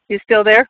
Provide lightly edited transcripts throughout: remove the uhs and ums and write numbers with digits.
You still there?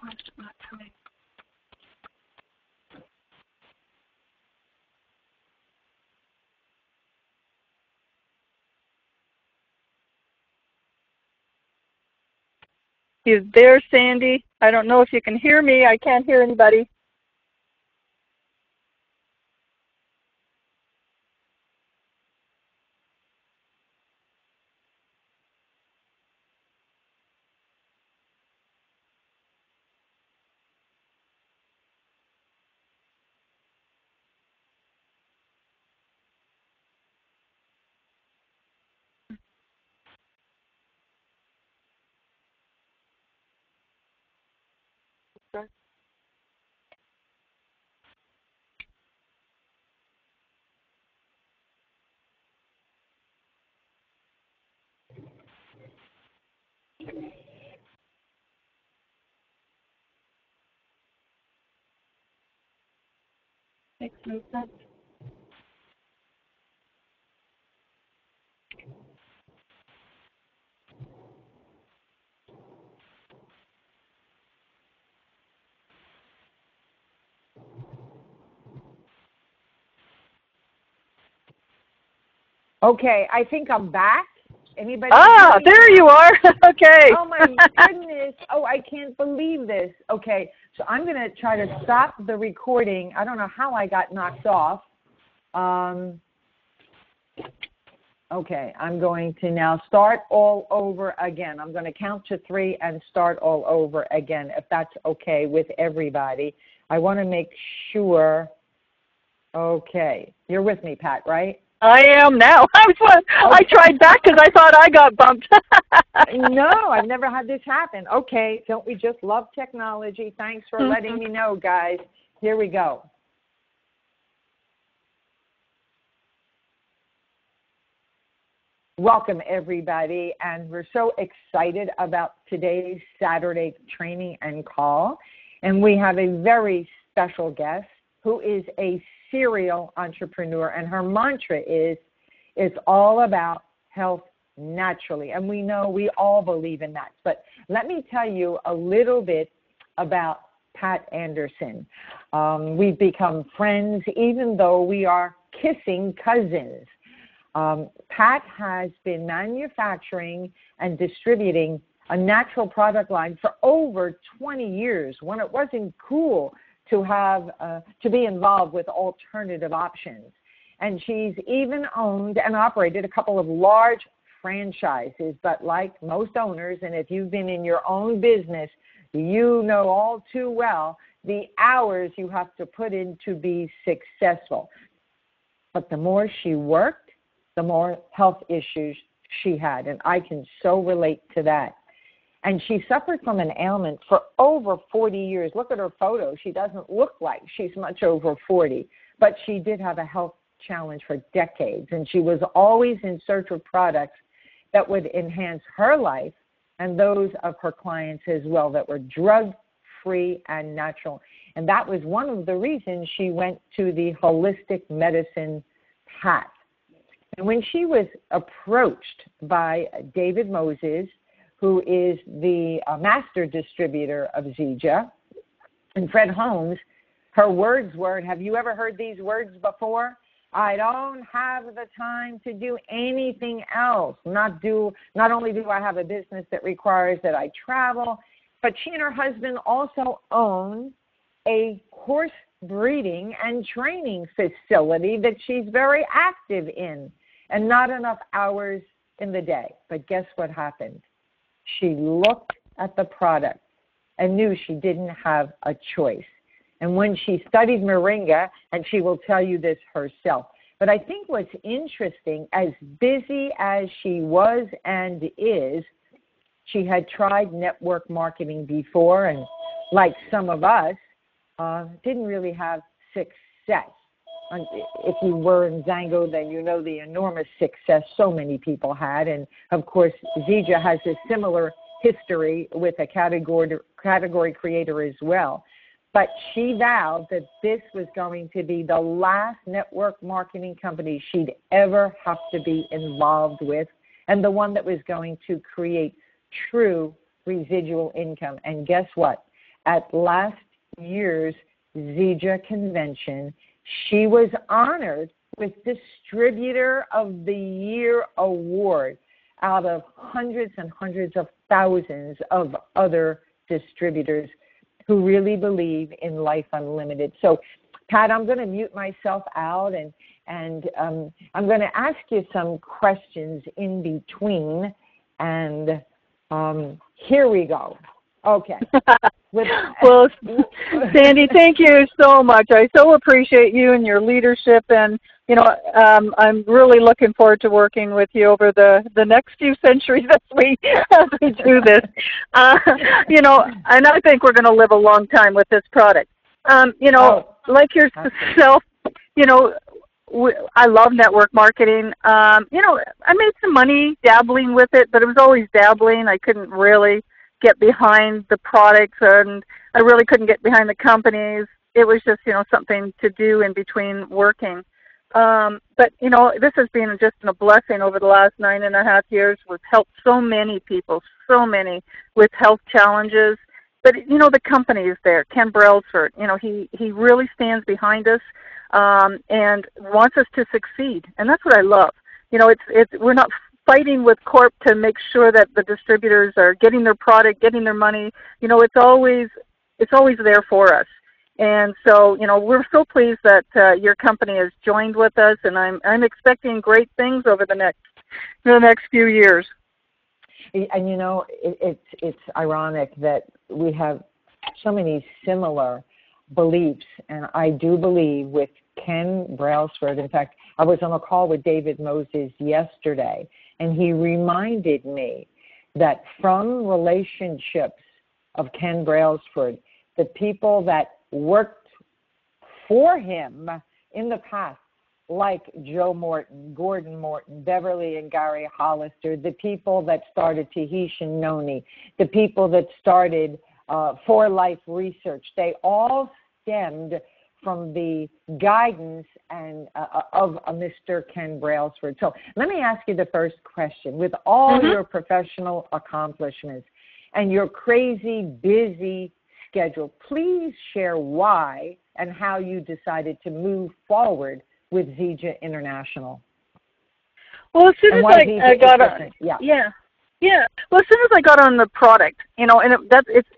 Why is it not coming? You there, Sandy? I don't know if you can hear me. I can't hear anybody. Makes no sense. Okay, I think I'm back. Anybody? Ah, there you are. Okay. Oh my goodness. Oh, I can't believe this. Okay, so I'm going to try to stop the recording. I don't know how I got knocked off. Okay, I'm going to now start all over again. I'm going to count to 3 and start all over again, if that's okay with everybody. I want to make sure. Okay, you're with me, Pat, right? I am now. I tried back because I thought I got bumped. No, I've never had this happen. Okay, don't we just love technology? Thanks for letting me know, guys. Here we go. Welcome, everybody, and we're so excited about today's Saturday training and call. And we have a very special guest who is a serial entrepreneur, and her mantra is, it's all about health naturally. And we know we all believe in that. But let me tell you a little bit about Pat Anderson. We've become friends even though we are kissing cousins. Pat has been manufacturing and distributing a natural product line for over 20 years when it wasn't cool to have to be involved with alternative options. And she's even owned and operated a couple of large franchises, but like most owners, and if you've been in your own business, you know all too well the hours you have to put in to be successful. But the more she worked, the more health issues she had, and I can so relate to that. And she suffered from an ailment for over 40 years. Look at her photo. She doesn't look like she's much over 40, but she did have a health challenge for decades, and she was always in search of products that would enhance her life and those of her clients as well, that were drug-free and natural. And that was one of the reasons she went to the holistic medicine path. And when she was approached by David Moses, who is the master distributor of Zija. And Fred Holmes, her words were, and have you ever heard these words before? I don't have the time to do anything else. Not only do I have a business that requires that I travel, but she and her husband also own a horse breeding and training facility that she's very active in, and not enough hours in the day. But guess what happened? She looked at the product and knew she didn't have a choice. And when she studied Moringa, and she will tell you this herself, but I think what's interesting, as busy as she was and is, she had tried network marketing before, and like some of us, didn't really have success. If you were in Xango, then you know the enormous success so many people had. And, of course, Zija has a similar history with a category creator as well. But she vowed that this was going to be the last network marketing company she'd ever have to be involved with, and the one that was going to create true residual income. And guess what? At last year's Zija convention, she was honored with Distributor of the Year award out of hundreds and hundreds of thousands of other distributors who really believe in Life Unlimited. So, Pat, I'm going to mute myself out, and I'm going to ask you some questions in between, and here we go. Okay. Well, Sandy, thank you so much. I so appreciate you and your leadership, and I'm really looking forward to working with you over the next few centuries as we do this. And I think we're going to live a long time with this product. Like yourself, I love network marketing. I made some money dabbling with it, but it was always dabbling. I couldn't really get behind the products, and I really couldn't get behind the companies. It was just, something to do in between working. But this has been just a blessing over the last 9.5 years. We've helped so many people, with health challenges. But, the company is there. Ken Brailsford, he really stands behind us and wants us to succeed. And that's what I love. We're not fighting with Corp to make sure that the distributors are getting their product, getting their money. It's always there for us. And so, we're so pleased that your company has joined with us, and I'm expecting great things over the next few years. And it's ironic that we have so many similar beliefs, and I do believe with Ken Brailsford. In fact, I was on a call with David Moses yesterday, and he reminded me that from relationships of Ken Brailsford, the people that worked for him in the past, like Joe Morton, Gordon Morton, Beverly and Gary Hollister, the people that started Tahitian Noni, the people that started For Life Research, they all stemmed from the guidance and of Mr. Ken Brailsford. So let me ask you the first question. With all your professional accomplishments and your crazy busy schedule, please share why and how you decided to move forward with Zija International. Well, as soon as I got on, Well, as soon as I got on the product, and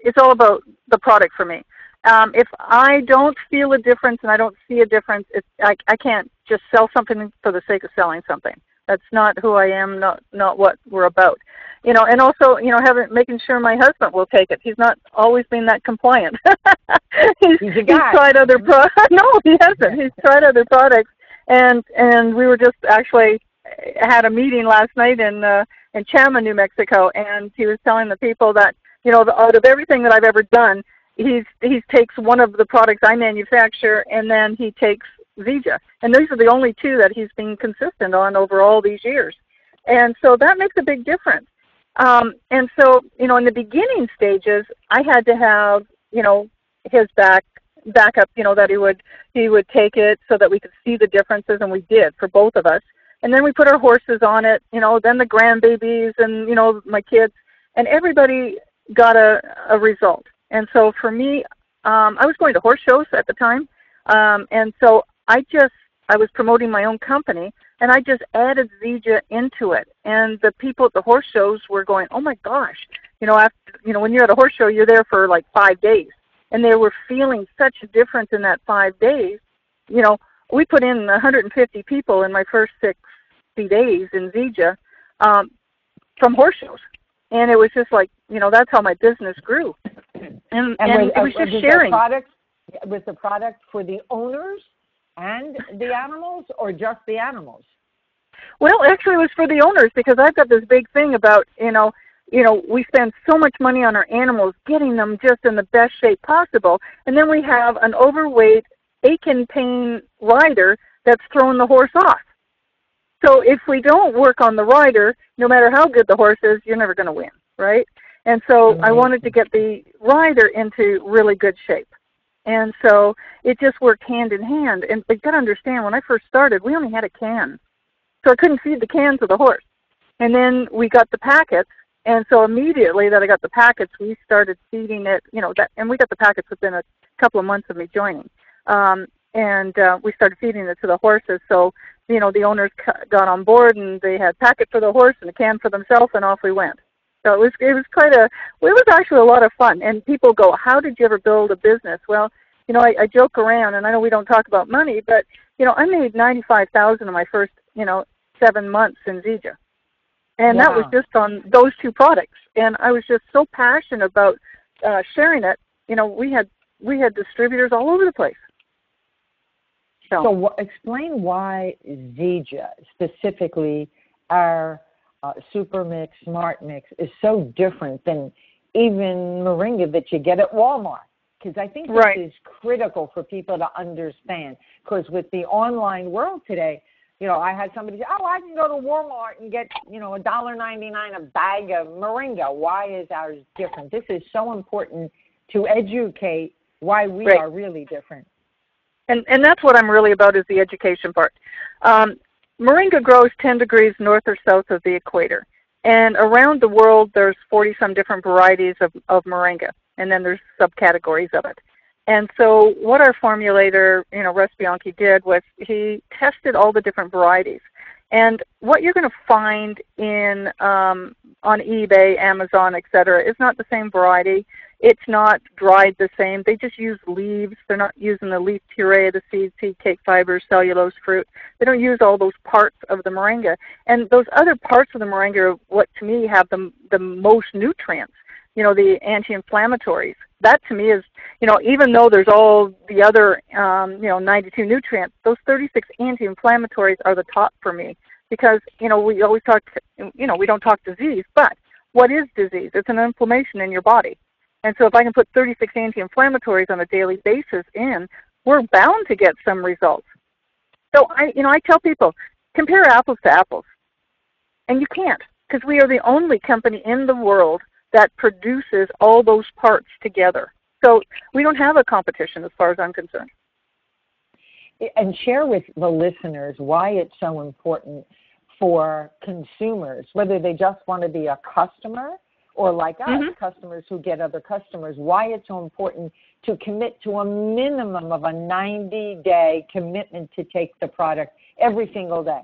it's all about the product for me. If I don't feel a difference and I don't see a difference, I can't just sell something for the sake of selling something. That's not who I am, not what we're about. And also, making sure my husband will take it. He's not always been that compliant. He's a guy. He's tried other products. No, he hasn't. He's tried other products, and we were just actually had a meeting last night in Chama, New Mexico, and he was telling the people that out of everything that I've ever done, he takes one of the products I manufacture, and then he takes Zija. And these are the only two that he's been consistent on over all these years. And so that makes a big difference. And so, in the beginning stages, I had to have, his backup, that he would take it so that we could see the differences, and we did for both of us. And then we put our horses on it, then the grandbabies and, my kids. and everybody got a result. And so for me, I was going to horse shows at the time, and so I was promoting my own company, and I just added Zija into it. And the people at the horse shows were going, "Oh my gosh!" When you're at a horse show, you're there for like 5 days, and they were feeling such a difference in that 5 days. We put in 150 people in my first 60 days in Zija from horse shows, and it was just like, that's how my business grew. And it was just sharing. Was the product for the owners and the animals, or just the animals? Well, actually, it was for the owners, because I've got this big thing about, we spend so much money on our animals, getting them just in the best shape possible, and then we have an overweight, ache and pain rider that's throwing the horse off. So if we don't work on the rider, no matter how good the horse is, you're never going to win, right? And so I wanted to get the rider into really good shape. And so it just worked hand in hand. And you've got to understand, when I first started, we only had a can. So I couldn't feed the can to the horse. And then we got the packets. And so immediately that I got the packets, we started feeding it, and we got the packets within a couple of months of me joining. We started feeding it to the horses. So, the owners got on board, and they had packet for the horse and a can for themselves, and off we went. So it was actually a lot of fun. And people go, "How did you ever build a business?" Well, I joke around, and I know we don't talk about money, but, I made $95,000 in my first, 7 months in Zija. And that was just on those 2 products. And I was just so passionate about sharing it. We had distributors all over the place. So explain why Zija, specifically our Super Mix, Smart Mix, is so different than even Moringa that you get at Walmart. Because I think this is critical for people to understand. Because with the online world today, I had somebody say, "Oh, I can go to Walmart and get, $1.99 a bag of Moringa. Why is ours different?" This is so important to educate why we are really different. And that's what I'm really about, is the education part. Moringa grows 10 degrees north or south of the equator. And around the world, there's 40-some different varieties of Moringa. And then there's subcategories of it. And so what our formulator, Russ Bianchi, did was he tested all the different varieties. And what you're going to find on eBay, Amazon, etc., is not the same variety. It's not dried the same. They just use leaves. They're not using the leaf puree, the seed cake fibers, cellulose, fruit. They don't use all those parts of the moringa. And those other parts of the moringa are what, to me, have the most nutrients, the anti-inflammatories. That, to me, is, even though there's all the other, 92 nutrients, those 36 anti-inflammatories are the top for me. Because, we always talk, we don't talk disease, but what is disease? It's an inflammation in your body. And so if I can put 36 anti-inflammatories on a daily basis in, we're bound to get some results. So I tell people, compare apples to apples. And you can't, because we are the only company in the world that produces all those parts together. So we don't have a competition as far as I'm concerned. And share with the listeners why it's so important for consumers, whether they just want to be a customer or like us, customers who get other customers, why it's so important to commit to a minimum of a 90-day commitment to take the product every single day.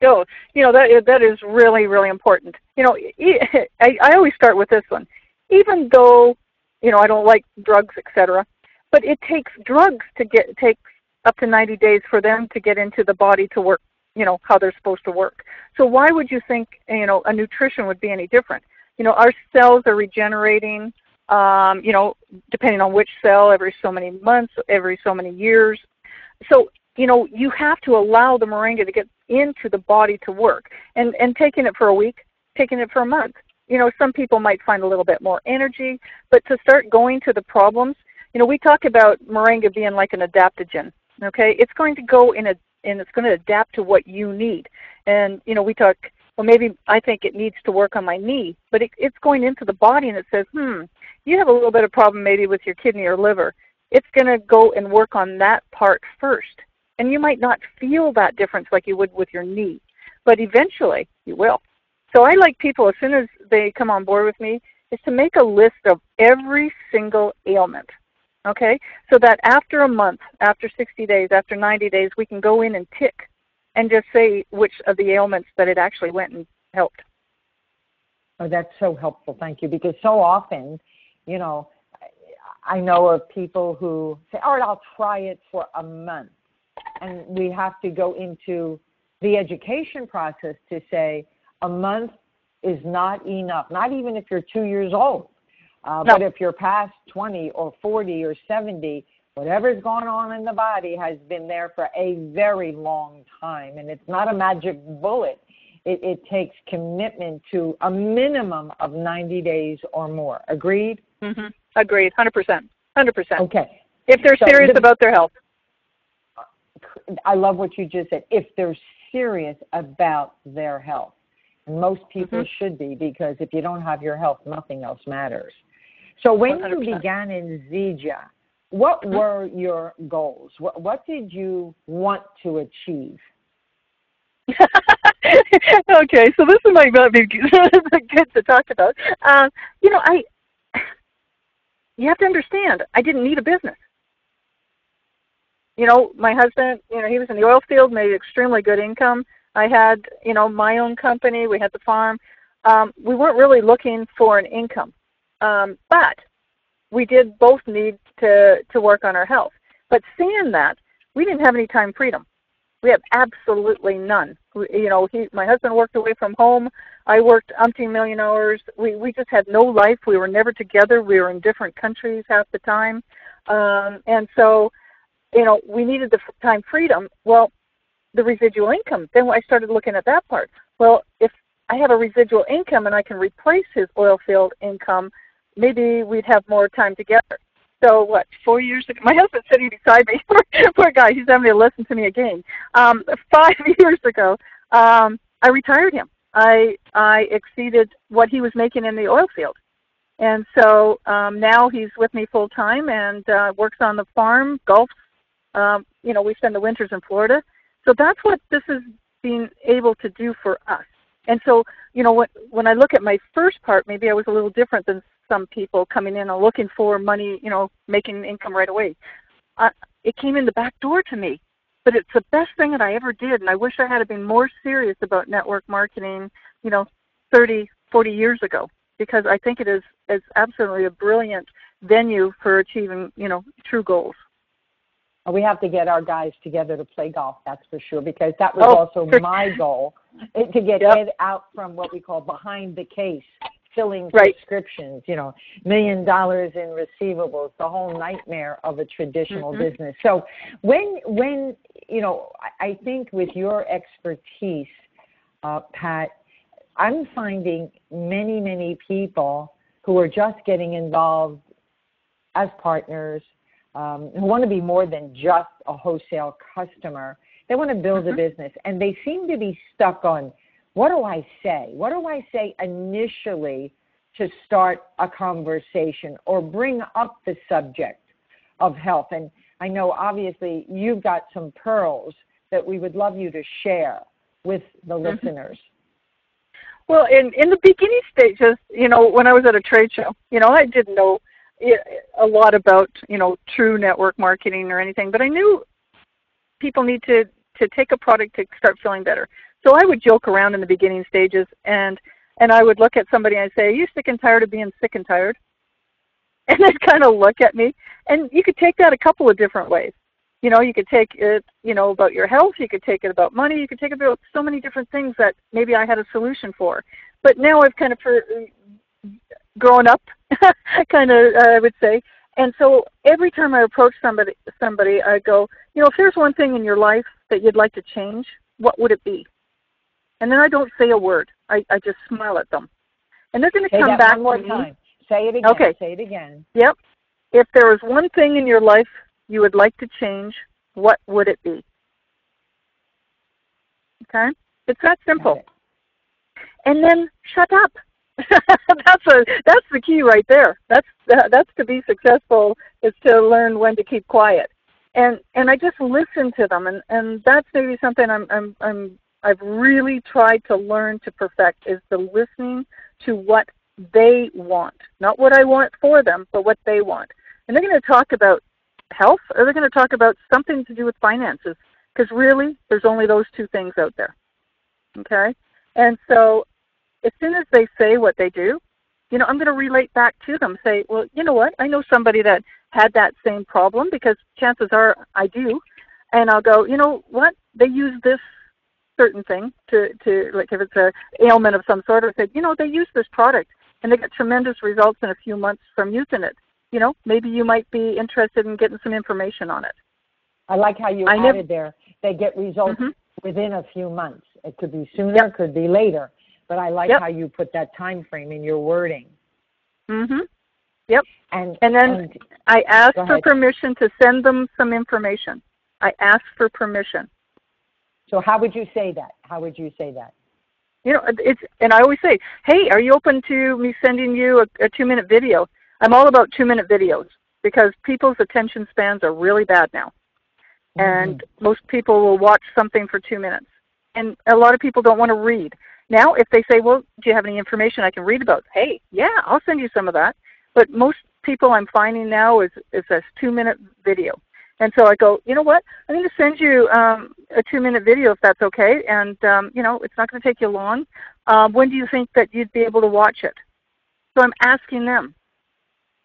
So, that is really, really important. I always start with this one. Even though, I don't like drugs, etc., but it takes drugs it takes up to 90 days for them to get into the body to work, how they're supposed to work. So why would you think, a nutrition would be any different? Our cells are regenerating, depending on which cell, every so many months, every so many years. So, you have to allow the moringa to get into the body to work. And taking it for a week, taking it for a month. Some people might find a little bit more energy, but to start going to the problems, we talk about moringa being like an adaptogen, okay? It's going to go and it's going to adapt to what you need. And, we talk, well, maybe I think it needs to work on my knee, but it's going into the body and it says, you have a little bit of problem maybe with your kidney or liver. It's going to go and work on that part first. And you might not feel that difference like you would with your knee, but eventually you will. So I like people, as soon as they come on board with me, is to make a list of every single ailment, okay? So that after a month, after 60 days, after 90 days, we can go in and tick and just say which of the ailments that it actually went and helped. Oh, that's so helpful. Thank you. Because so often, you know, I know of people who say, all right, I'll try it for a month. And we have to go into the education process to say a month is not enough, not even if you're 2 years old. No. But if you're past 20 or 40 or 70, whatever's going on in the body has been there for a very long time. And it's not a magic bullet. It takes commitment to a minimum of 90 days or more. Agreed? Mm-hmm. Agreed, 100%. 100%. Okay. If they're serious about their health. I love what you just said. If they're serious about their health. And most people should be, because if you don't have your health, nothing else matters. So when 100%. you began in Zija, what were your goals? What did you want to achieve? Okay, so this might not be good to talk about. You have to understand, I didn't need a business. You know, my husband, he was in the oil field, made extremely good income. I had, my own company. We had the farm. We weren't really looking for an income, but we did both need to work on our health. But saying that, we didn't have any time freedom. We have absolutely none. My husband worked away from home. I worked umpteen million hours. We just had no life. We were never together. We were in different countries half the time. And so, we needed the time freedom. Well, the residual income, then I started looking at that part. Well, if I have a residual income and I can replace his oil field income, maybe we'd have more time together. So 4 years ago, my husband's sitting beside me. Poor guy, he's having to listen to me again. 5 years ago, I retired him. I exceeded what he was making in the oil field. And so now he's with me full time and works on the farm, golfs. We spend the winters in Florida. So that's what this has been able to do for us. And so, when I look at my first part, maybe I was a little different than some people coming in and looking for money, making income right away. It came in the back door to me, but it's the best thing that I ever did. And I wish I had been more serious about network marketing, 30, 40 years ago, because I think it is absolutely a brilliant venue for achieving, true goals. We have to get our guys together to play golf, that's for sure, because that was also my goal, to get Ed out from what we call behind the case, filling prescriptions, $1 million in receivables, the whole nightmare of a traditional business. So when I think with your expertise, Pat, I'm finding many people who are just getting involved as partners, who want to be more than just a wholesale customer. They want to build a business, and they seem to be stuck on, what do I say? What do I say initially to start a conversation or bring up the subject of health? And I know, obviously, you've got some pearls that we would love you to share with the listeners. Well, in the beginning stages, when I was at a trade show, I didn't know a lot about, true network marketing or anything, but I knew people need to take a product to start feeling better. So I would joke around in the beginning stages, and I would look at somebody and I'd say, are you sick and tired of being sick and tired? And they'd kind of look at me. And you could take that a couple of different ways. You could take it, about your health. You could take it about money. You could take it about so many different things that maybe I had a solution for. But now I've kind of grown up, I would say. And so every time I approach somebody, I go, if there's one thing in your life that you'd like to change, what would it be? And then I don't say a word. I just smile at them. And they're going to come back one more time. Say it again. Okay. Say it again. Yep. If there was one thing in your life you would like to change, what would it be? Okay? It's that simple. And then shut up. That's the key right there. That's to be successful, is to learn when to keep quiet. And I just listen to them, and that's maybe something I'm I've really tried to learn to perfect is the listening to what they want. Not what I want for them, but what they want. And they're going to talk about health, or they're going to talk about something to do with finances, because really, there's only those two things out there. Okay? And so as soon as they say what they do, I'm going to relate back to them, say, well, you know what? I know somebody that had that same problem, because chances are I do. And I'll go, you know what? They use this certain thing to like if it's a ailment of some sort, or say, they use this product and they get tremendous results in a few months from using it. Maybe you might be interested in getting some information on it. I like how you added there. They get results within a few months. It could be sooner, it could be later. But I like how you put that time frame in your wording. Yep. And then I ask for permission to send them some information. I ask for permission. So how would you say that? How would you say that? And I always say, hey, are you open to me sending you a 2-minute video? I'm all about 2-minute videos, because people's attention spans are really bad now. And most people will watch something for 2 minutes. And a lot of people don't want to read. Now, if they say, well, do you have any information I can read about? Hey, yeah, I'll send you some of that. But most people I'm finding now is a 2-minute video. And so I go, you know what? I'm going to send you a 2-minute video if that's okay. And, it's not going to take you long. When do you think that you'd be able to watch it? So I'm asking them.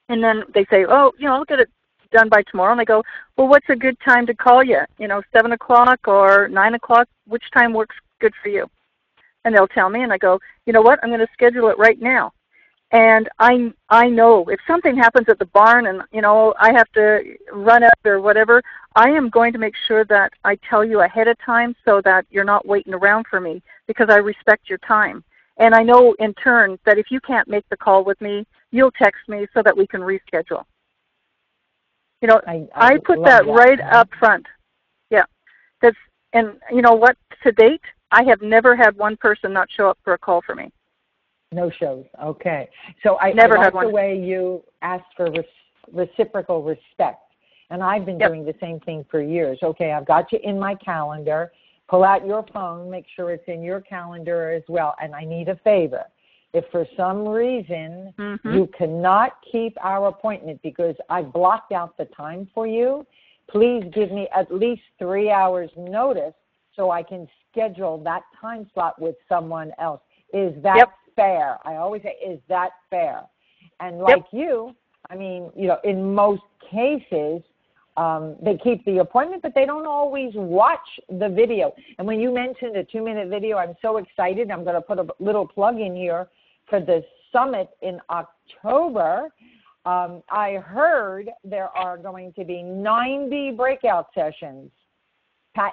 And then they say, oh, I'll get it done by tomorrow. And I go, well, what's a good time to call you? 7 o'clock or 9 o'clock? Which time works good for you? And they'll tell me, and I go, you know what? I'm going to schedule it right now. And I know if something happens at the barn and, I have to run out or whatever, I am going to make sure that I tell you ahead of time so that you're not waiting around for me, because I respect your time. And I know in turn that if you can't make the call with me, you'll text me so that we can reschedule. I put that right up front. Yeah. And you know what? To date, I have never had one person not show up for a call for me. No shows. Okay. So I never like had one. The way you ask for reciprocal respect. And I've been doing the same thing for years. Okay, I've got you in my calendar. Pull out your phone. Make sure it's in your calendar as well. And I need a favor. If for some reason you cannot keep our appointment because I blocked out the time for you, please give me at least 3 hours notice so I can schedule that time slot with someone else. Is that fair? I always say, is that fair? And like you, I mean, in most cases, they keep the appointment, but they don't always watch the video. And when you mentioned a 2-minute video, I'm so excited. I'm going to put a little plug in here for the summit in October. I heard there are going to be 90 breakout sessions.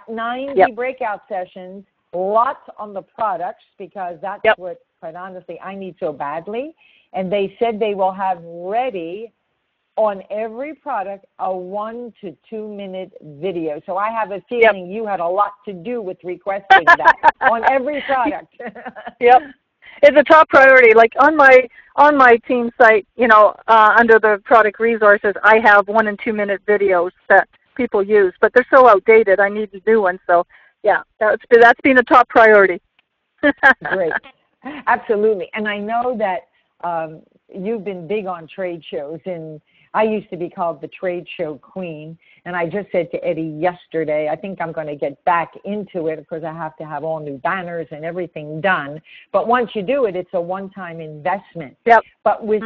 90 breakout sessions, lots on the products, because that's what, quite honestly, I need so badly. And they said they will have ready on every product a 1 to 2 minute video. So I have a feeling you had a lot to do with requesting that on every product. It's a top priority. Like on my team site, under the product resources, I have 1 and 2 minute videos that people use, but they're so outdated. I need to do one. So that's been a top priority. Great. Absolutely. And I know that you've been big on trade shows, and I used to be called the trade show queen. And I just said to Eddie yesterday, I think I'm going to get back into it because I have to have all new banners and everything done. But once you do it, it's a one-time investment. But with,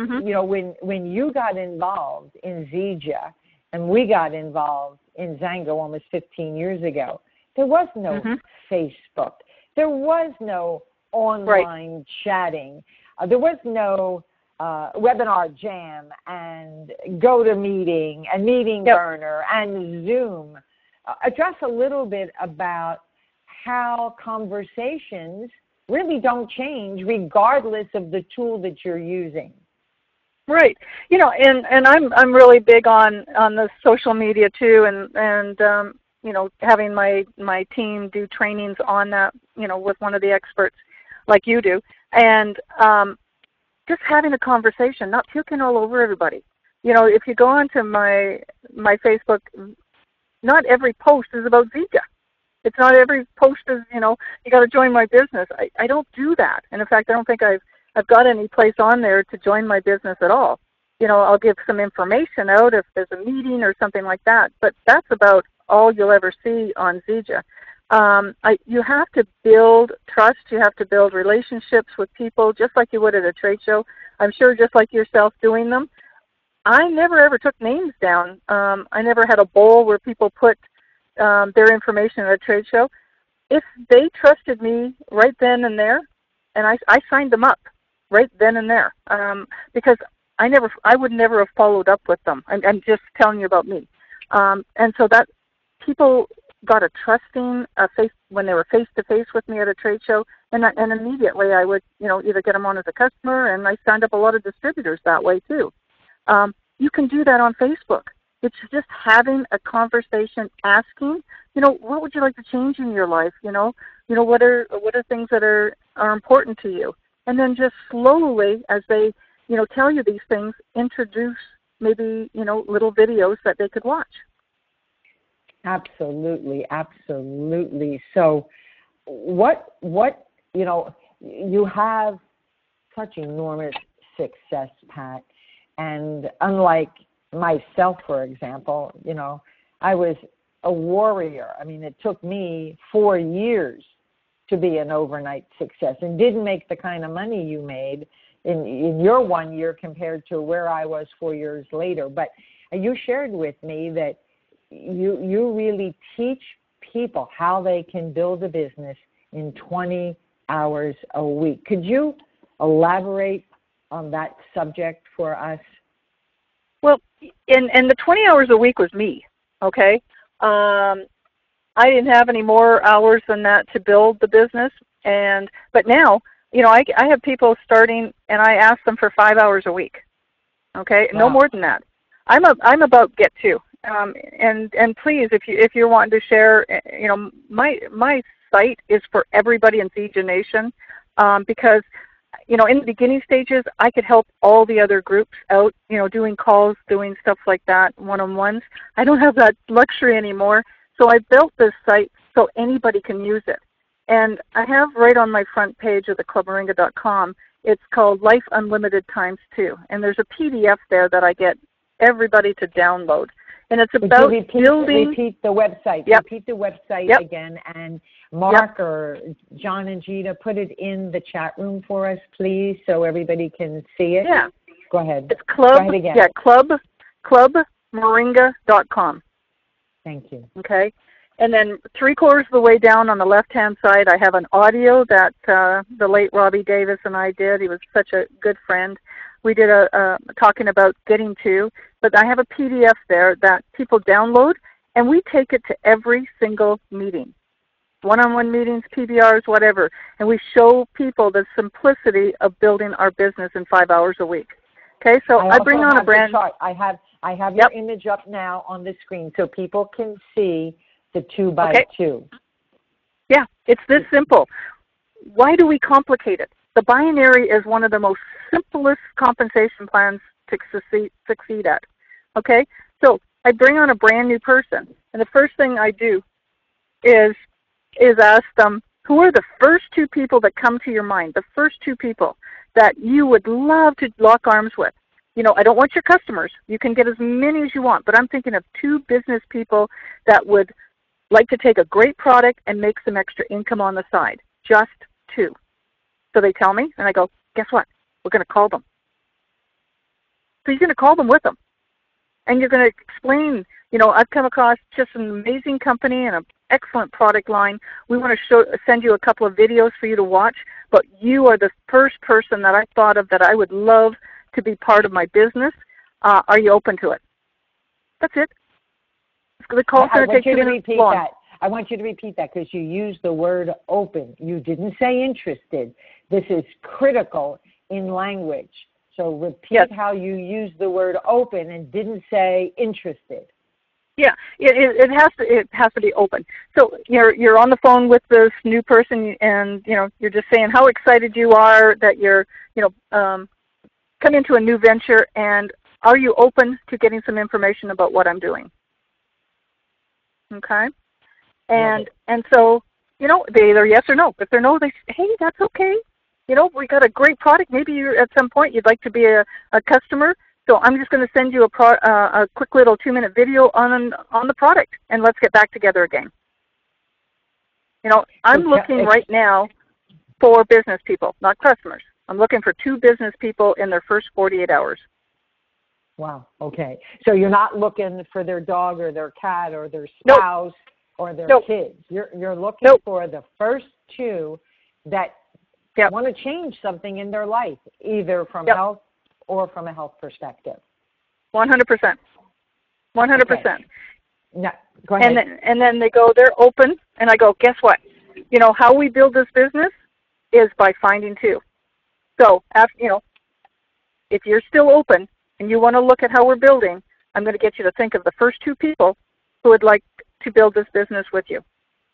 when you got involved in Zija and we got involved in Xango almost 15 years ago, there was no Facebook. There was no online chatting. There was no webinar jam and GoToMeeting and Meeting Burner and Zoom. Address a little bit about how conversations really don't change regardless of the tool that you're using. Right. And I'm really big on the social media too, and having my team do trainings on that, with one of the experts like you do, and just having a conversation, not puking all over everybody. If you go onto my Facebook, not every post is about Zija. It's not every post is, you got to join my business. I don't do that. And in fact, I don't think I've got any place on there to join my business at all. I'll give some information out if there's a meeting or something like that, but that's about all you'll ever see on Zija. You have to build trust. You have to build relationships with people just like you would at a trade show. I'm sure just like yourself doing them. I never ever took names down. I never had a bowl where people put their information at a trade show. If they trusted me right then and there, and I signed them up right then and there, because I would never have followed up with them. I'm just telling you about me. And so that people got a trusting face when they were face to face with me at a trade show, and immediately I would either get them on as a customer, and I signed up a lot of distributors that way too. You can do that on Facebook. It's just having a conversation, asking, what would you like to change in your life? What are things that are important to you? And then just slowly, as they tell you these things, introduce maybe little videos that they could watch. Absolutely, absolutely. So, what you have such enormous success, Pat, and unlike myself, for example, I was a warrior. I mean, it took me 4 years to be an overnight success, and didn't make the kind of money you made in your 1 year compared to where I was 4 years later. But you shared with me that you really teach people how they can build a business in 20 hours a week. Could you elaborate on that subject for us? Well, and the 20 hours a week was me, okay? I didn't have any more hours than that to build the business, but now, I have people starting, and I ask them for 5 hours a week, okay? Wow. No more than that. I'm about get to. And please, if you're wanting to share, my site is for everybody in Zija Nation, because in the beginning stages, I could help all the other groups out, doing calls, doing stuff like that, one-on-ones. I don't have that luxury anymore, so I built this site so anybody can use it. And I have right on my front page of the clubmoringa.com, it's called Life Unlimited Times 2, and there's a PDF there that I get everybody to download. And it's about building. Repeat the website. Yep. Repeat the website Yep. again. And Mark Yep. or John and Gita, put it in the chat room for us, please, so everybody can see it. Yeah. Go ahead. It's club. Go ahead again. Yeah, clubmoringa.com. Thank you. Okay. And then 3/4 of the way down on the left-hand side, I have an audio that the late Robbie Davis and I did. He was such a good friend. We did talking about getting to, but I have a PDF there that people download, and we take it to every single meeting, one-on-one meetings, PBRs, whatever, and we show people the simplicity of building our business in 5 hours a week. Okay, so I bring on a brand. I have your image up now on the screen so people can see the 2x2. Yeah, it's this simple. Why do we complicate it? The binary is one of the most simplest compensation plans to succeed at. Okay, so I bring on a brand new person, and the first thing I do is ask them, who are the first 2 people that come to your mind, the first 2 people that you would love to lock arms with? I don't want your customers. You can get as many as you want, but I'm thinking of 2 business people that would like to take a great product and make some extra income on the side. Just 2. So they tell me, and I go, guess what? We're going to call them. So you're going to call them with them. And you're going to explain, I've come across just an amazing company and an excellent product line. We want to send you a couple of videos for you to watch, but you are the first person that I thought of that I would love to be part of my business. Are you open to it? That's it. The call's going to take 2 minutes long. I want you to repeat that because you used the word open. You didn't say interested. This is critical in language. So repeat how you used the word open and didn't say interested. Yeah, it has to be open. So you're on the phone with this new person, and you're just saying how excited you are that you're come into a new venture, and are you open to getting some information about what I'm doing? Okay. And so, they either yes or no. If they're no, they say, hey, that's okay. We got a great product. Maybe you at some point you'd like to be a customer. So I'm just going to send you a quick little 2-minute video on the product, and let's get back together again. I'm looking right now for business people, not customers. I'm looking for 2 business people in their first 48 hours. Wow. Okay. So you're not looking for their dog or their cat or their spouse or their kids. You're looking for the first 2 that want to change something in their life, either from health or from a health perspective. 100%. 100%. Okay. No, go ahead. And then they go, they're open, and I go, guess what? How we build this business is by finding 2. So, if you're still open and you want to look at how we're building, I'm going to get you to think of the first 2 people who would like to build this business with you.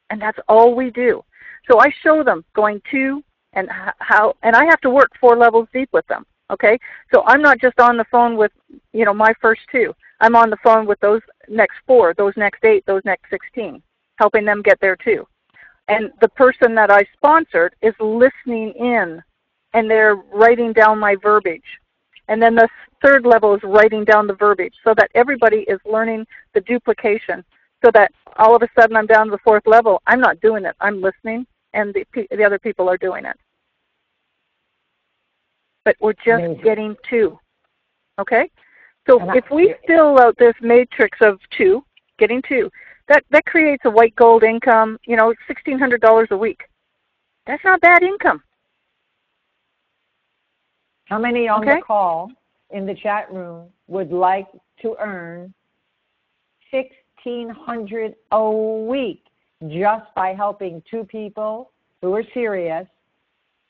And that's all we do. So I show them going to and how, and I have to work 4 levels deep with them, okay? So I'm not just on the phone with, my first 2. I'm on the phone with those next 4, those next 8, those next 16, helping them get there too. And the person that I sponsored is listening in, and they're writing down my verbiage. And then the 3rd level is writing down the verbiage so that everybody is learning the duplication, so that all of a sudden I'm down to the 4th level. I'm not doing it. I'm listening, and the other people are doing it. But we're just getting 2, okay? So if we fill out this matrix of 2, getting 2, that creates a white gold income, $1,600 a week. That's not bad income. How many on the call in the chat room would like to earn $1,600 a week just by helping 2 people who are serious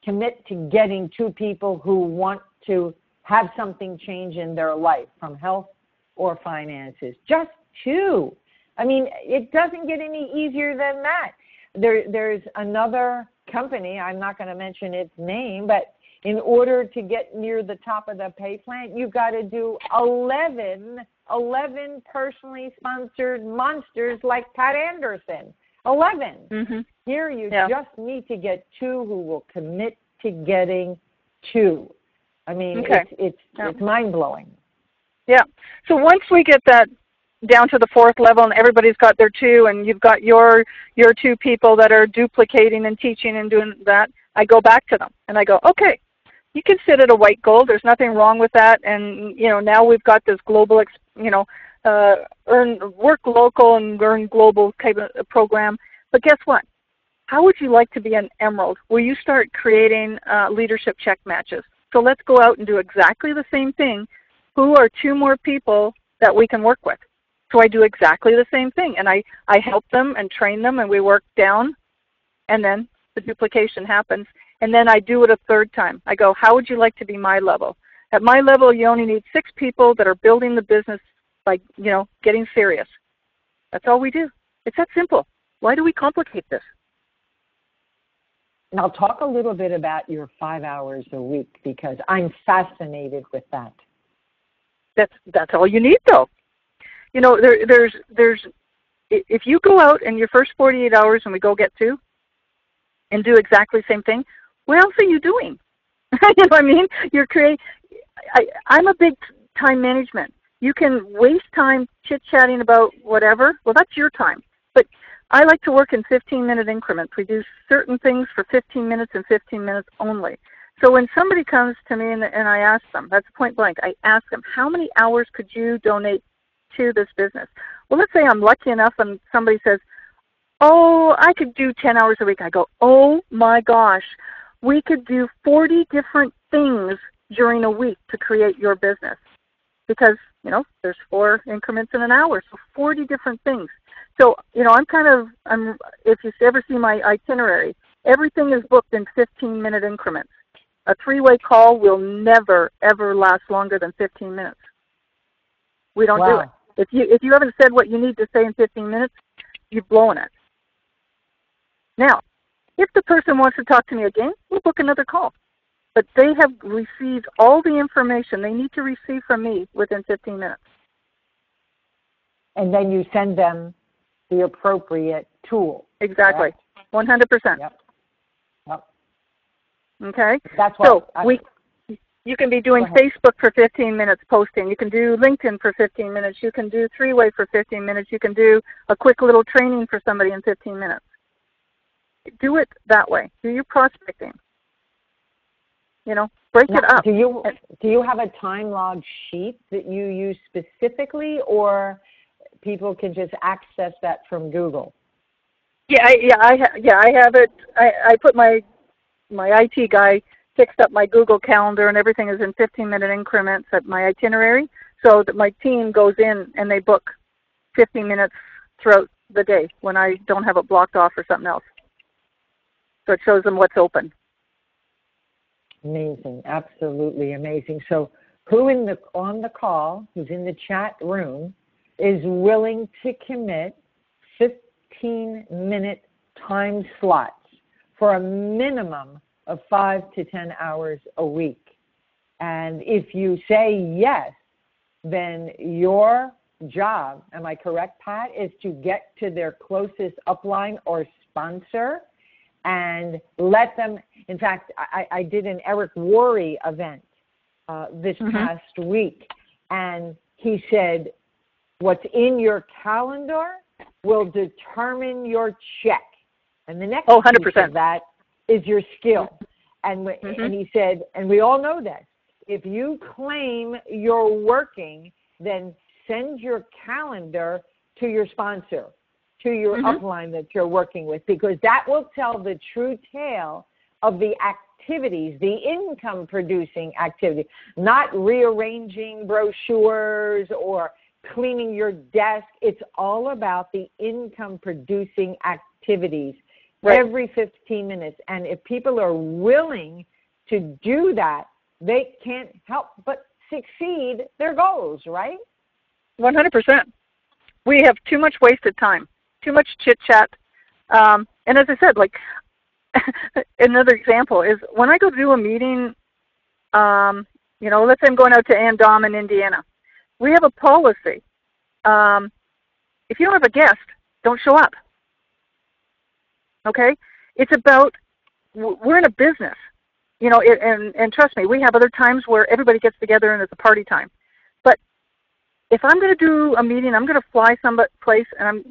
commit to getting 2 people who want to have something change in their life from health or finances? Just 2. I mean, it doesn't get any easier than that. There's another company, I'm not going to mention its name, but in order to get near the top of the pay plan, you've got to do 11 personally sponsored monsters like Pat Anderson. 11. Mm-hmm. Here you just need to get 2 who will commit to getting 2. I mean, it's mind-blowing. Yeah. So once we get that down to the 4th level and everybody's got their 2 and you've got your 2 people that are duplicating and teaching and doing that, I go back to them and I go, okay, you can sit at a white gold. There's nothing wrong with that. And, now we've got this global, work local and earn global type of program. But guess what? How would you like to be an emerald where you start creating leadership check matches? So let's go out and do exactly the same thing. Who are 2 more people that we can work with? So I do exactly the same thing. And I help them and train them, and we work down, and then the duplication happens. And then I do it a 3rd time. I go, how would you like to be my level? At my level, you only need 6 people that are building the business by, getting serious. That's all we do. It's that simple. Why do we complicate this? Now talk a little bit about your 5 hours a week, because I'm fascinated with that. That's all you need, though. There's if you go out in your first 48 hours and we go get 2 and do exactly the same thing, what else are you doing? You know what I mean? I'm a big time management. You can waste time chit-chatting about whatever. Well, that's your time. But I like to work in 15-minute increments. We do certain things for 15 minutes and 15 minutes only. So when somebody comes to me and I ask them, that's point blank, I ask them, how many hours could you donate to this business? Well, let's say I'm lucky enough and somebody says, oh, I could do 10 hours a week. I go, oh my gosh, we could do 40 different things during a week to create your business. Because, there's 4 increments in an hour, so 40 different things. So, if you ever see my itinerary, everything is booked in 15-minute increments. A 3-way call will never, ever last longer than 15 minutes. We don't do it. If you haven't said what you need to say in 15 minutes, you've blown it. Now, if the person wants to talk to me again, we'll book another call. But they have received all the information they need to receive from me within 15 minutes. And then you send them the appropriate tool. Exactly. Correct? 100%. Yep. Yep. Okay? That's so what you can be doing Facebook for 15 minutes posting. You can do LinkedIn for 15 minutes. You can do three-way for 15 minutes. You can do a quick little training for somebody in 15 minutes. Do it that way. Do your prospecting. Break it up. Do you have a time log sheet that you use specifically, or people can just access that from Google? I have it. I put my IT guy fixed up my Google Calendar, and everything is in 15-minute increments at my itinerary, so that my team goes in and they book 15 minutes throughout the day when I don't have it blocked off for something else. So it shows them what's open. Amazing, absolutely amazing. So who on the call, who's in the chat room, is willing to commit 15-minute time slots for a minimum of 5 to 10 hours a week? And if you say yes, then your job, am I correct, Pat, is to get to their closest upline or sponsor and let them, in fact, I did an Eric Worre event this past week, and he said, what's in your calendar will determine your check. And the next 100%. piece of that is your skill. And he said, and we all know this, if you claim you're working, then send your calendar to your sponsor, to your upline that you're working with, because that will tell the true tale of the activities, the income-producing activity, not rearranging brochures or cleaning your desk. It's all about the income-producing activities. Right. Every 15 minutes. And if people are willing to do that, they can't help but succeed their goals, right? 100%. We have too much wasted time, too much chit-chat. And as I said, like, another example is when I go do a meeting, let's say I'm going out to Andom in Indiana. We have a policy. If you don't have a guest, don't show up. Okay? It's about, we're in a business, and trust me, we have other times where everybody gets together and it's a party time. But if I'm going to do a meeting, I'm going to fly someplace, and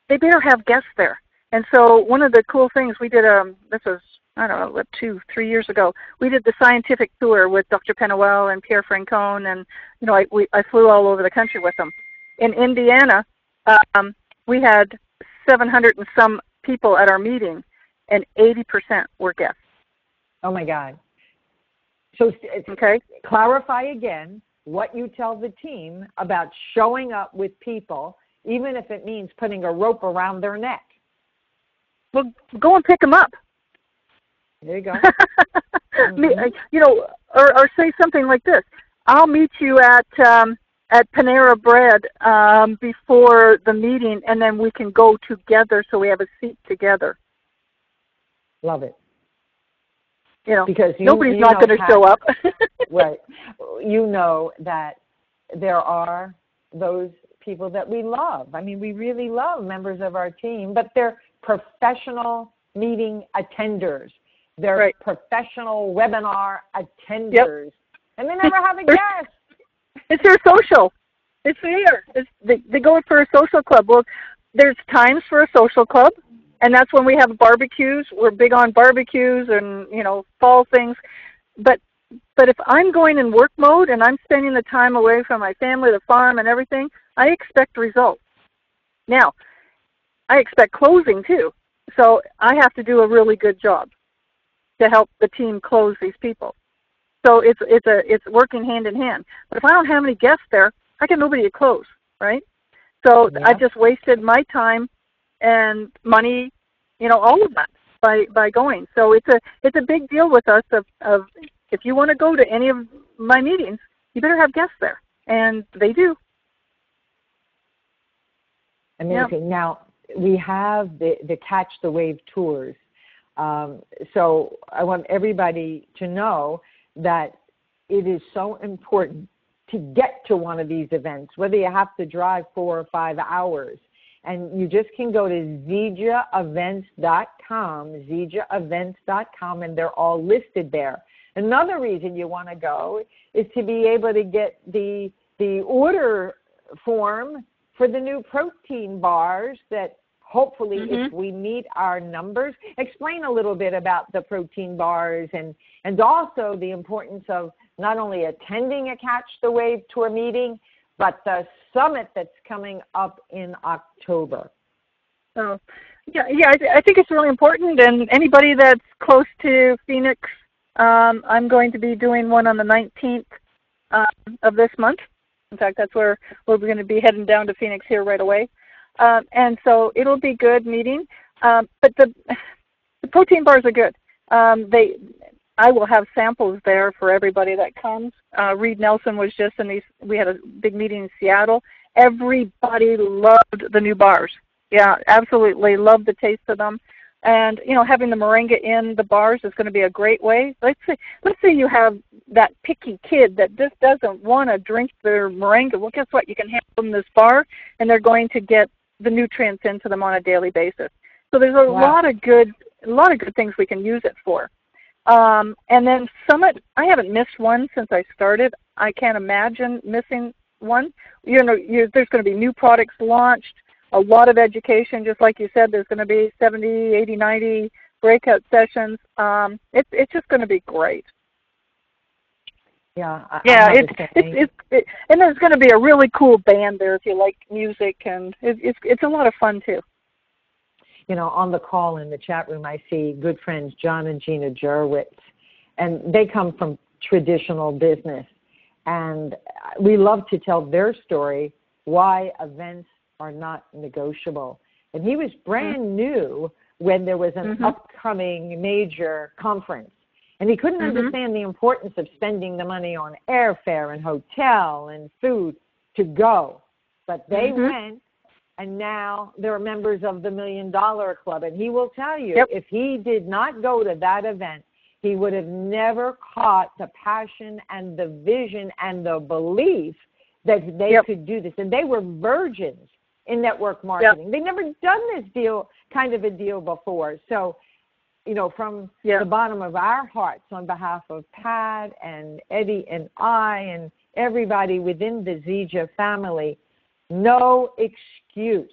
they better have guests there. And so one of the cool things we did, this was, 2-3 years ago, we did the scientific tour with Dr. Penuel and Pierre Francone, and, I flew all over the country with them. In Indiana, we had 700 and some people at our meeting, and 80% were guests. Oh my God. So clarify again what you tell the team about showing up with people, even if it means putting a rope around their neck. Well, go and pick them up. There you go. Or say something like this. I'll meet you at Panera Bread before the meeting, and then we can go together so we have a seat together. Love it. Because nobody's not going to show up. Right. You know that there are those people that we love. I mean, we really love members of our team, but they're professional meeting attenders. They're professional webinar attenders. Yep. And they never have a guest. It's their social. It's here. They go for a social club. Well, there's times for a social club, and that's when we have barbecues. We're big on barbecues and, fall things. But if I'm going in work mode and I'm spending the time away from my family, the farm, and everything, I expect results. Now, I expect closing too. So I have to do a really good job to help the team close these people. So it's working hand in hand. But if I don't have any guests there, I get nobody to close, right? So I just wasted my time and money, all of that by going. So it's a big deal with us of if you want to go to any of my meetings, you better have guests there, and they do. Amazing. Yeah. Now we have the Catch the Wave tours. So I want everybody to know that it is so important to get to one of these events, whether you have to drive 4 or 5 hours. And you just can go to zijaevents.com, and they're all listed there. Another reason you want to go is to be able to get the order form for the new protein bars that hopefully if we meet our numbers. Explain a little bit about the protein bars and also the importance of not only attending a Catch the Wave Tour meeting, but the summit that's coming up in October. Oh, I think it's really important. And anybody that's close to Phoenix, I'm going to be doing one on the 19th of this month. In fact, that's where we're going to be heading down to Phoenix here right away. And so it'll be good meeting. But the protein bars are good. I will have samples there for everybody that comes. Reed Nelson was just we had a big meeting in Seattle. Everybody loved the new bars. Yeah, absolutely loved the taste of them. And, having the moringa in the bars is going to be a great way. Let's say you have that picky kid that just doesn't want to drink their moringa. Well, guess what? You can hand them this bar, and they're going to get the nutrients into them on a daily basis. So there's a lot of good things we can use it for. And then Summit, I haven't missed one since I started. I can't imagine missing one. There's going to be new products launched, a lot of education, just like you said. There's going to be 70, 80, 90 breakout sessions. It's just going to be great. Yeah, and there's going to be a really cool band there if you like music, and it's a lot of fun too. On the call in the chat room, I see good friends John and Gina Jerwitz, and they come from traditional business, and we love to tell their story, why events are not negotiable. And he was brand new when there was an upcoming major conference, and he couldn't understand the importance of spending the money on airfare and hotel and food to go. But they went, and now they're members of the $1 Million Club. And he will tell you, if he did not go to that event, he would have never caught the passion and the vision and the belief that they could do this. And they were virgins in network marketing. They'd never done this kind of a deal before. So, from the bottom of our hearts, on behalf of Pat and Eddie and I and everybody within the Zija family, no excuse.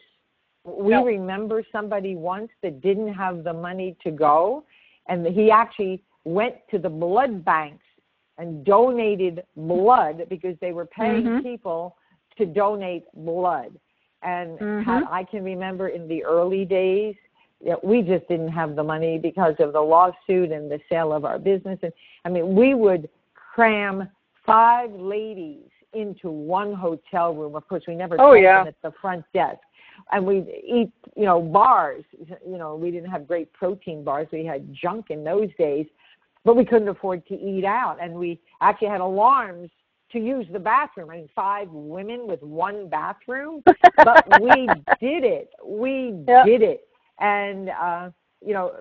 We remember somebody once that didn't have the money to go, and he actually went to the blood banks and donated blood because they were paying people to donate blood. And I can remember in the early days, we just didn't have the money because of the lawsuit and the sale of our business. And we would cram 5 ladies into one hotel room. Of course, we never told them at the front desk. And we'd eat, bars. We didn't have great protein bars. We had junk in those days, but we couldn't afford to eat out. And we actually had alarms to use the bathroom. 5 women with one bathroom, but we did it. Did it. And,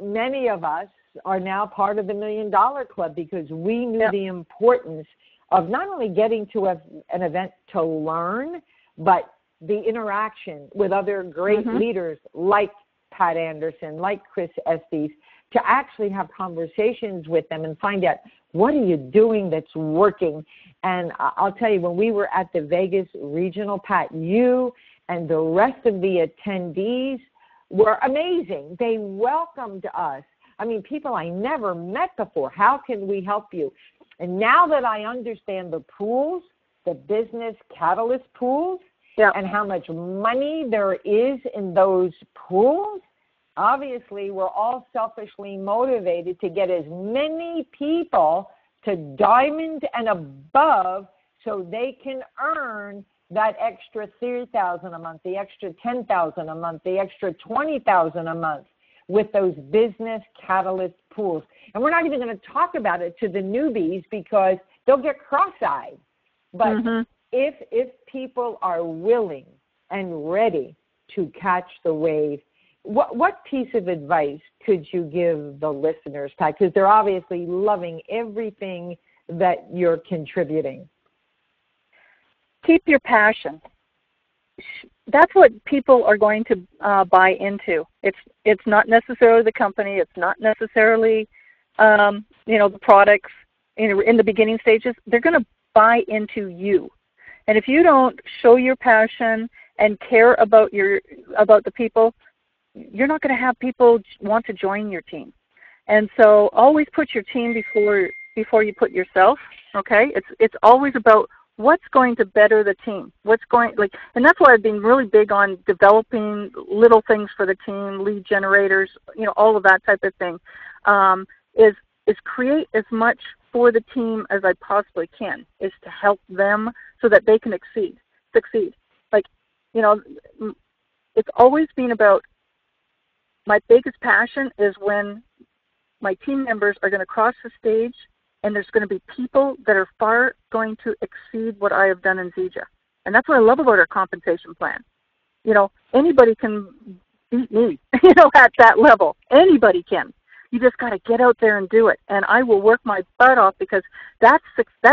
many of us are now part of the $1 Million Club because we knew the importance of not only getting to an event to learn, but the interaction with other great leaders like Pat Anderson, like Chris Estes, to actually have conversations with them and find out, what are you doing that's working? And I'll tell you, when we were at the Vegas Regional, Pat, you and the rest of the attendees were amazing. They welcomed us. People I never met before. How can we help you? And now that I understand the pools, the business catalyst pools, and how much money there is in those pools, obviously we're all selfishly motivated to get as many people to diamond and above so they can earn that extra $3,000 a month, the extra $10,000 a month, the extra $20,000 a month with those business catalyst pools. And we're not even going to talk about it to the newbies because they'll get cross-eyed. But if people are willing and ready to catch the wave, what piece of advice could you give the listeners, Pat? Because they're obviously loving everything that you're contributing. Keep your passion. that's what people are going to buy into. It's not necessarily the company. It's not necessarily the products. In the beginning stages, they're going to buy into you. And if you don't show your passion and care about the people, you're not going to have people want to join your team. And so always put your team before you put yourself. Okay, it's always about what's going to better the team. And that's why I've been really big on developing little things for the team, lead generators, all of that type of thing. Is create as much for the team as I possibly can, is to help them so that they can succeed. It's always been about, my biggest passion is when my team members are going to cross the stage and there's going to be people that are far going to exceed what I have done in Zija. And that's what I love about our compensation plan. Anybody can beat me, at that level. Anybody can. You just got to get out there and do it. And I will work my butt off, because that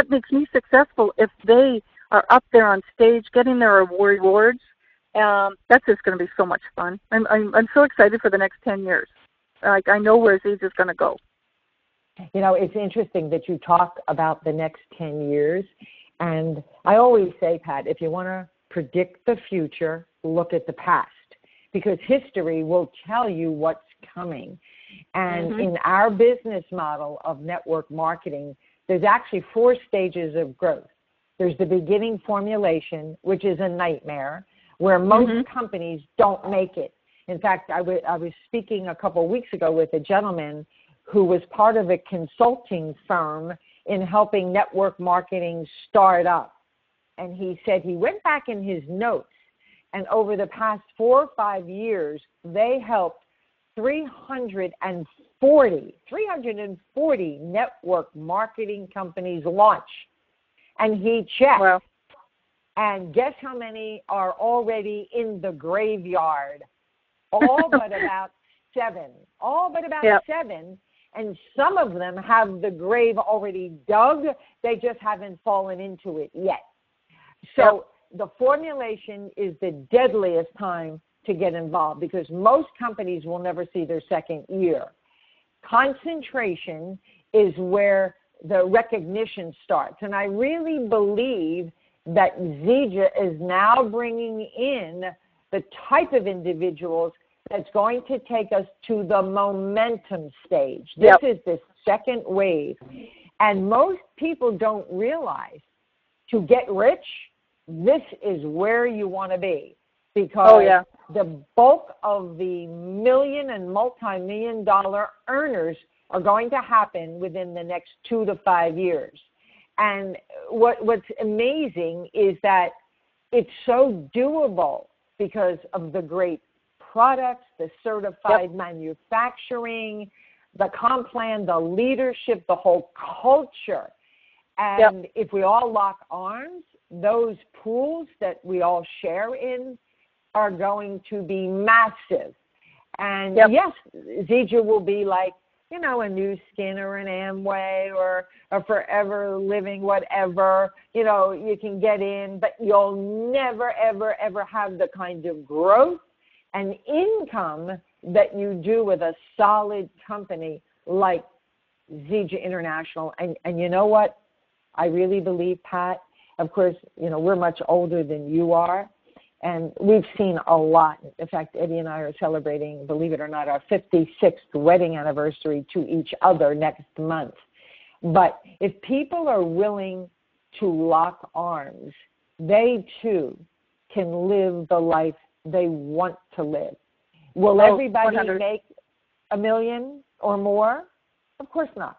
makes me successful if they are up there on stage getting their rewards. That's just going to be so much fun. I'm so excited for the next 10 years. I know where Zija is going to go. It's interesting that you talk about the next 10 years. And I always say, Pat, if you want to predict the future, look at the past, because history will tell you what's coming. And in our business model of network marketing, there's actually 4 stages of growth. There's the beginning formulation, which is a nightmare, where most companies don't make it. In fact, I was speaking a couple of weeks ago with a gentleman who was part of a consulting firm in helping network marketing start up. And he said he went back in his notes, and over the past 4 or 5 years, they helped 340 network marketing companies launch. And he checked. Wow. And guess how many are already in the graveyard? All but about 7. All but about 7. And some of them have the grave already dug. They just haven't fallen into it yet. So the formulation is the deadliest time to get involved, because most companies will never see their second year. Concentration is where the recognition starts. And I really believe that Zija is now bringing in the type of individuals that's going to take us to the momentum stage. This is the second wave. And most people don't realize, to get rich, this is where you want to be. Because the bulk of the million and multi-million dollar earners are going to happen within the next 2 to 5 years. And what's amazing is that it's so doable because of the great products, the certified manufacturing, the comp plan, the leadership, the whole culture. And if we all lock arms, those pools that we all share in are going to be massive. And yes, Zija will be like, a New Skin or an Amway or a Forever Living, whatever. You can get in, but you'll never, ever, ever have the kind of growth and income that you do with a solid company like Zija International. And you know what? I really believe, Pat, of course, we're much older than you are, and we've seen a lot. In fact, Eddie and I are celebrating, believe it or not, our 56th wedding anniversary to each other next month. But if people are willing to lock arms, they too can live the life they want to live. Will everybody 100. Make $1 million or more? Of course not.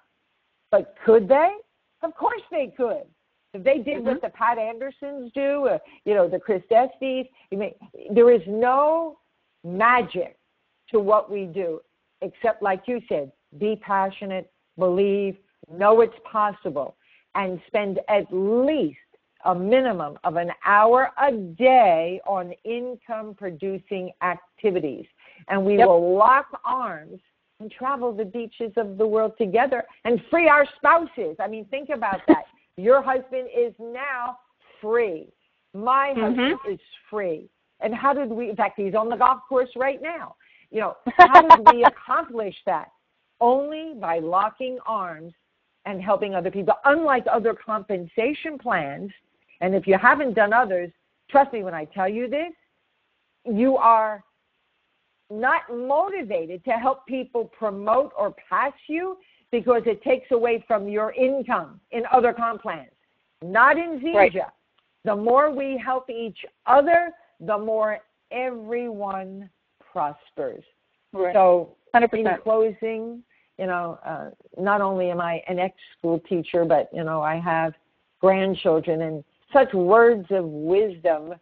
But could they? Of course they could. If they did what the Pat Andersons do, the Chris Estes, there is no magic to what we do, except, like you said, be passionate, believe, know it's possible, and spend at least a minimum of an hour a day on income-producing activities. And we will lock arms and travel the beaches of the world together and free our spouses. I mean, think about that. Your husband is now free. My husband is free. And how did we, in fact, he's on the golf course right now. You know, how did we accomplish that? Only by locking arms and helping other people. Unlike other compensation plans, and if you haven't done others, trust me when I tell you this, you are not motivated to help people promote or pass you because it takes away from your income in other comp plans. Not in Zija. Right. The more we help each other, the more everyone prospers. Right. So 100%. in closing, you know, not only am I an ex-school teacher, but, you know, I have grandchildren, and such words of wisdom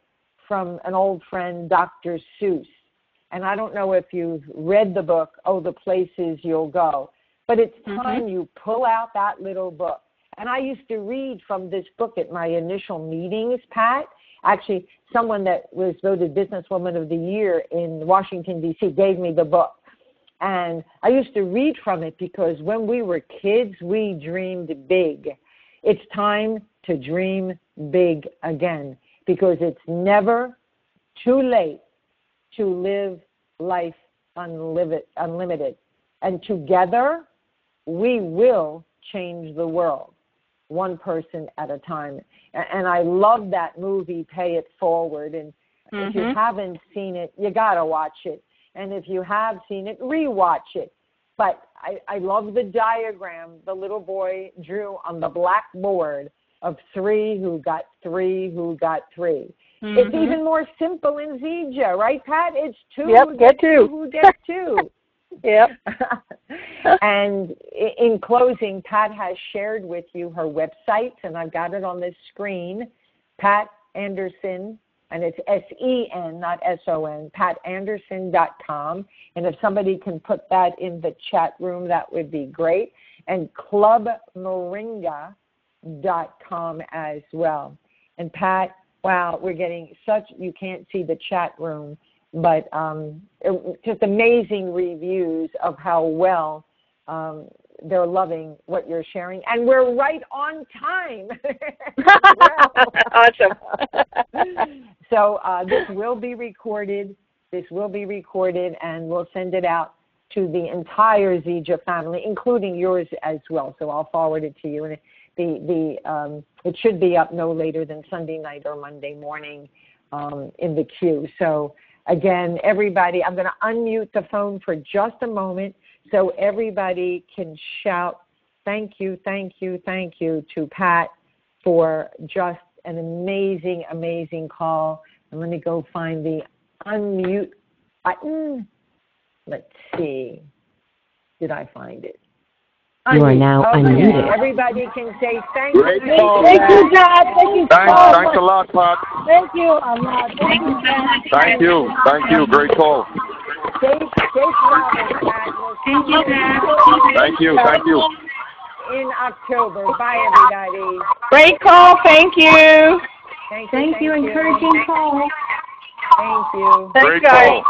from an old friend, Dr. Seuss. And I don't know if you've read the book, Oh, the Places You'll Go, but it's time you pull out that little book. And I used to read from this book at my initial meetings, Pat. Actually, someone that was voted Businesswoman of the Year in Washington, D.C. gave me the book. And I used to read from it because when we were kids, we dreamed big. It's time to dream big again because it's never too late to live life unlimited. And together, we will change the world, one person at a time. And I love that movie, Pay It Forward. And if you haven't seen it, you got to watch it. And if you have seen it, rewatch it. But I love the diagram the little boy drew on the blackboard of 3 who got 3 who got 3. It's even more simple in Zija, right, Pat? It's 2 who get 2 who get 2. Yep. And in closing, Pat has shared with you her website, and I've got it on this screen, Pat Anderson, and it's S-E-N, not S-O-N, patanderson.com. And if somebody can put that in the chat room, that would be great. And clubmoringa.com as well. And Pat, wow, we're getting such, you can't see the chat room, but just amazing reviews of how well they're loving what you're sharing. And we're right on time. Awesome. So this will be recorded. This will be recorded, and we'll send it out to the entire Zija family, including yours as well. So I'll forward it to you. And it should be up no later than Sunday night or Monday morning in the queue. So again, everybody, I'm going to unmute the phone for just a moment so everybody can shout thank you, thank you, thank you to Pat for just an amazing, amazing call. And let me go find the unmute button. Let's see. Did I find it? You are now unmuted. Everybody can say thank you. Great call, Thank you, Pat. Thank you. Thanks a lot, Pat. Thank you a lot. Thank you, Pat. Thank you. Great call. Safe travels, Pat. Thank you, Pat. Thank you. In October. Bye, everybody. Great call. Thank you. Thank you. Thank you. Encouraging call. Thank you. Thanks, Great guys. call.